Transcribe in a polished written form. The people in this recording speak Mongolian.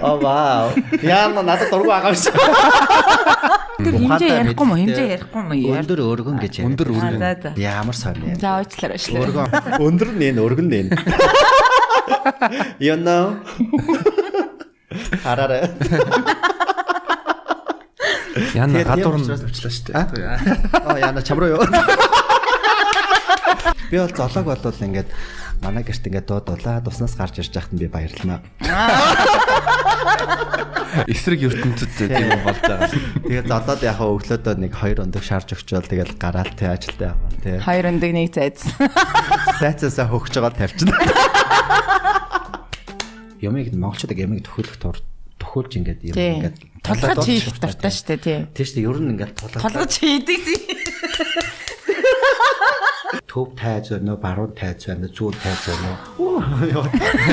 вау. Яа надад дургу агаавч. Хэмжээ ярихгүй мó Өндөр өргөн гэж яриа. Өндөр өргөн. Ямар сонь. За уучлаарай. Өргөн. Өндөр нэн өргөн нэн. You know. Хараарай. Яна гадуур нь өвчлээ шүү дээ. Яна чамруу юу? Би бол золог болвол ингээд манай гэрт ингээд дуудуулаад уснаас гарч ирж байхад нь би баярлнаа. эсрэг ертөнцид тийм болж байгаа. Тэгээд золоод яхаа өглөөдөө нэг 2 өндөг шарж өгчөөл тэгэл гараал тий ажилдаа яваа тий. 2 өндөг нэг зайц. Зайцаасаа хөгж байгаа тавьчихна. Ямиг монголчууд ямиг төхөөлж ингээд юм ингээд тулгаж хийх дуртай шүү дээ тий. Тийм шүү дээ. Ер нь ингээд тулгаж хийдэг тий. Төв тайз байна уу, баруун тайз байна уу, зүүн тайз байна уу?